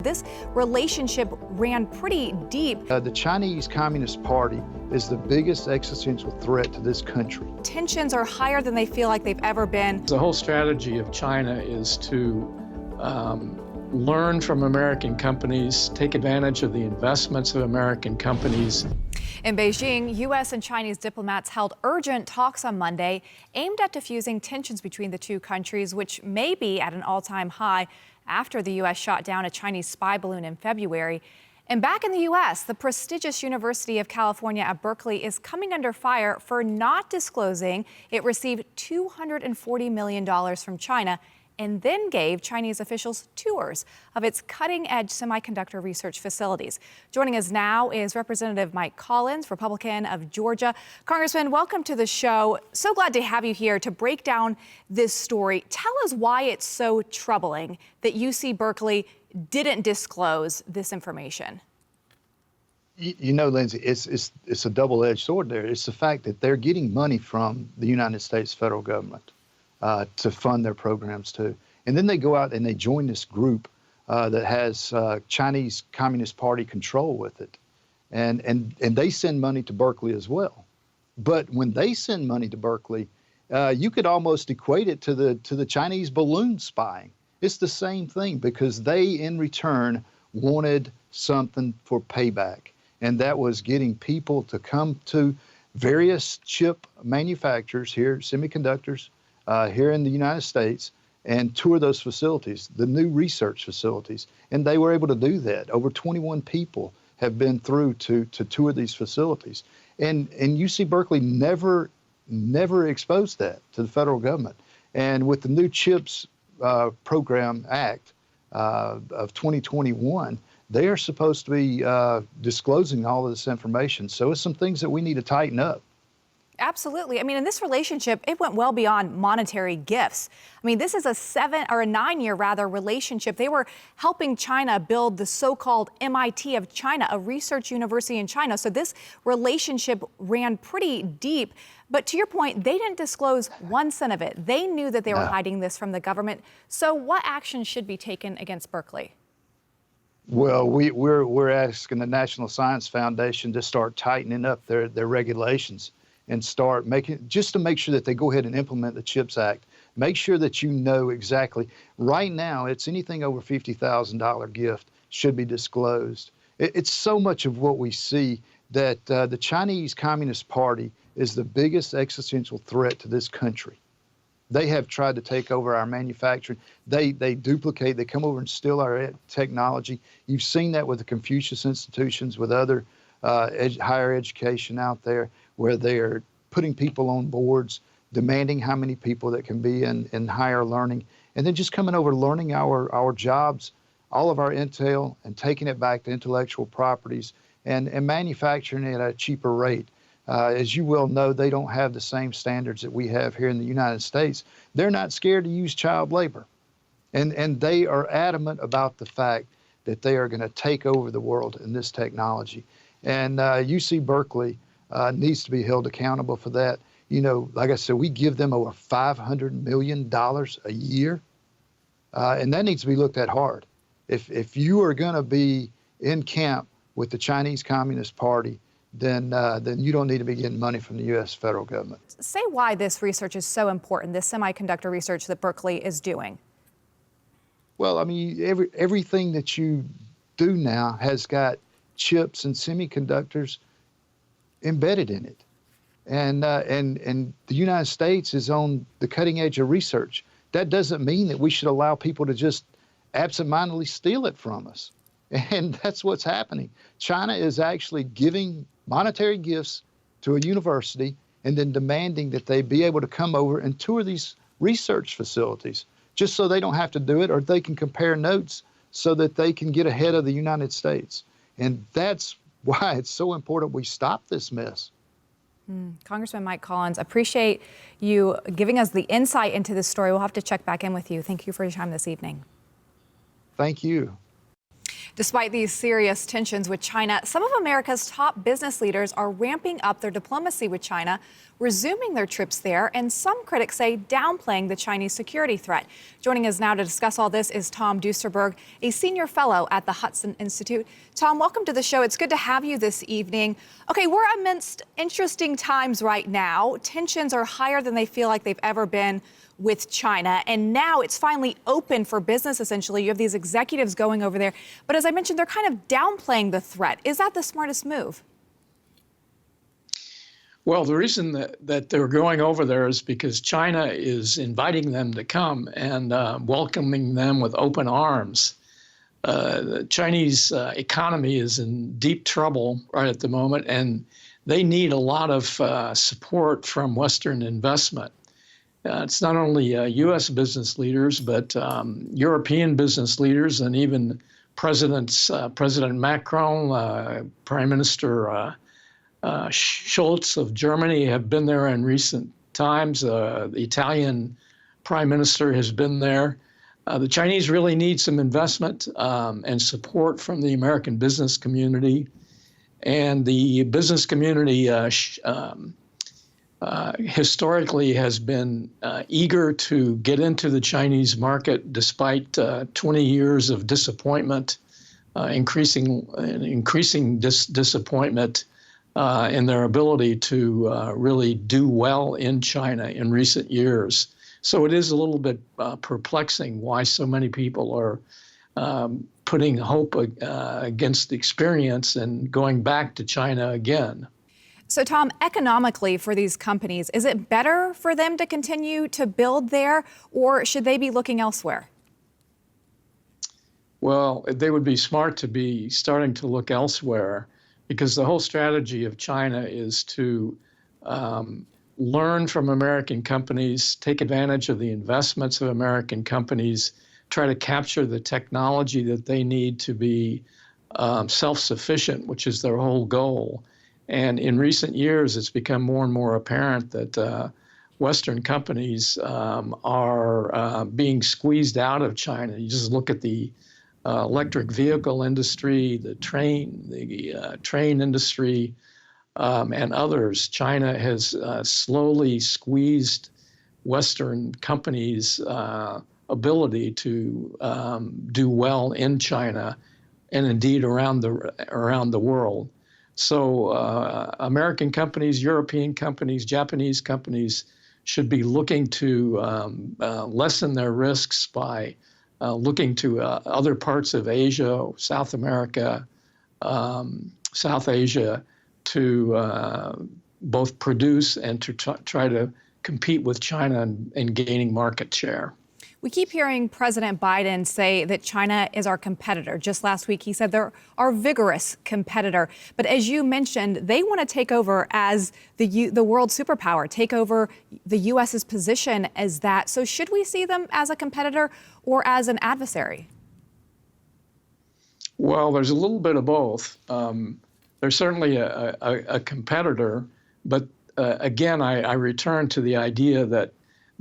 This relationship ran pretty deep. The Chinese Communist Party is the biggest existential threat to this country. Tensions are higher than they feel like they've ever been. The whole strategy of China is to learn from American companies, take advantage of the investments of American companies. In Beijing, U.S. and Chinese diplomats held urgent talks on Monday aimed at diffusing tensions between the two countries, which may be at an all-time high after the U.S. shot down a Chinese spy balloon in February. And back in the U.S., the prestigious University of California at Berkeley is coming under fire for not disclosing it received $240 million from China and then gave Chinese officials tours of its cutting-edge semiconductor research facilities. Joining us now is Representative Mike Collins, Republican of Georgia. Congressman, welcome to the show. So glad to have you here to break down this story. Tell us why it's so troubling that UC Berkeley didn't disclose this information. You know, Lindsay, it's a double-edged sword there. It's the fact that they're getting money from the United States federal government to fund their programs too. And then they go out and they join this group that has Chinese Communist Party control with it. And they send money to Berkeley as well. But when they send money to Berkeley, you could almost equate it to the Chinese balloon spying. It's the same thing because they, in return, wanted something for payback. And that was getting people to come to various chip manufacturers here, semiconductors, here in the United States, and tour those facilities, the new research facilities. And they were able to do that. Over 21 people have been through to tour these facilities. And UC Berkeley never exposed that to the federal government. And with the new CHIPS Program Act of 2021, they are supposed to be disclosing all of this information. So it's some things that we need to tighten up. Absolutely. I mean, in this relationship, it went well beyond monetary gifts. I mean, this is a 9-year relationship. They were helping China build the so-called MIT of China, a research university in China. So this relationship ran pretty deep. But to your point, they didn't disclose 1 cent of it. They knew that they were hiding this from the government. So what action should be taken against Berkeley? Well, we're asking the National Science Foundation to start tightening up their regulations and start just to make sure that they go ahead and implement the CHIPS Act. Make sure that you know exactly. Right now, it's anything over $50,000 gift should be disclosed. It's so much of what we see that the Chinese Communist Party is the biggest existential threat to this country. They have tried to take over our manufacturing. They duplicate, they come over and steal our technology. You've seen that with the Confucius institutions, with other higher education out there, where they are putting people on boards, demanding how many people that can be in higher learning, and then just coming over learning our jobs, all of our intel, and taking it back to intellectual properties and manufacturing it at a cheaper rate. As you well know, they don't have the same standards that we have here in the United States. They're not scared to use child labor. And they are adamant about the fact that they are going to take over the world in this technology. And UC Berkeley needs to be held accountable for that. You know, like I said, we give them over $500 million a year, and that needs to be looked at hard. If you are going to be in camp with the Chinese Communist Party, then you don't need to be getting money from the U.S. federal government. Say why this research is so important, this semiconductor research that Berkeley is doing. Well, I mean, everything that you do now has got chips and semiconductors embedded in it. And the United States is on the cutting edge of research. That doesn't mean that we should allow people to just absentmindedly steal it from us. And that's what's happening. China is actually giving monetary gifts to a university and then demanding that they be able to come over and tour these research facilities just so they don't have to do it, or they can compare notes so that they can get ahead of the United States. And that's why it's so important we stop this mess. Congressman Mike Collins, appreciate you giving us the insight into this story. We'll have to check back in with you. Thank you for your time this evening. Thank you. Despite these serious tensions with China, some of America's top business leaders are ramping up their diplomacy with China, resuming their trips there, and some critics say downplaying the Chinese security threat. Joining us now to discuss all this is Tom Duesterberg, a senior fellow at the Hudson Institute. Tom, welcome to the show. It's good to have you this evening. Okay, we're amidst interesting times right now. Tensions are higher than they feel like they've ever been with China, and now it's finally open for business, essentially. You have these executives going over there, but as I mentioned, they're kind of downplaying the threat. Is that the smartest move? Well, the reason that they're going over there is because China is inviting them to come and welcoming them with open arms. The Chinese economy is in deep trouble right at the moment, and they need a lot of support from Western investment. It's not only U.S. business leaders, but European business leaders, and even President Macron, Prime Minister Scholz of Germany have been there in recent times. The Italian Prime Minister has been there. The Chinese really need some investment and support from the American business community. And the business community historically has been eager to get into the Chinese market despite 20 years of disappointment, increasing disappointment in their ability to really do well in China in recent years. So it is a little bit perplexing why so many people are putting hope against the experience and going back to China again. So, Tom, economically for these companies, is it better for them to continue to build there, or should they be looking elsewhere? Well, they would be smart to be starting to look elsewhere, because the whole strategy of China is to learn from American companies, take advantage of the investments of American companies, try to capture the technology that they need to be self-sufficient, which is their whole goal. And in recent years, it's become more and more apparent that Western companies are being squeezed out of China. You just look at the electric vehicle industry, the train industry, and others. China has slowly squeezed Western companies' ability to do well in China, and indeed around the world. So American companies, European companies, Japanese companies should be looking to lessen their risks by looking to other parts of Asia, South America, South Asia, to both produce and to try to compete with China in gaining market share. We keep hearing President Biden say that China is our competitor. Just last week, he said they're our vigorous competitor. But as you mentioned, they want to take over as the world superpower, take over the U.S.'s position as that. So should we see them as a competitor or as an adversary? Well, there's a little bit of both. They're certainly a competitor, but again, I return to the idea that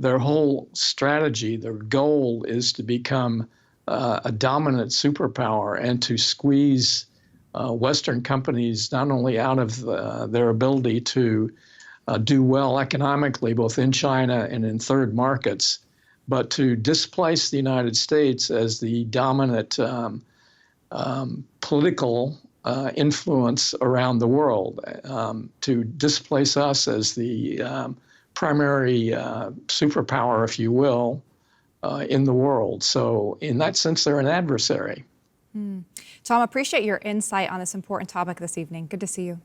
their whole strategy, their goal is to become a dominant superpower and to squeeze Western companies not only out of their ability to do well economically, both in China and in third markets, but to displace the United States as the dominant political influence around the world, to displace us as the primary superpower, if you will, in the world. So in that sense, they're an adversary. Tom, appreciate your insight on this important topic this evening. Good to see you.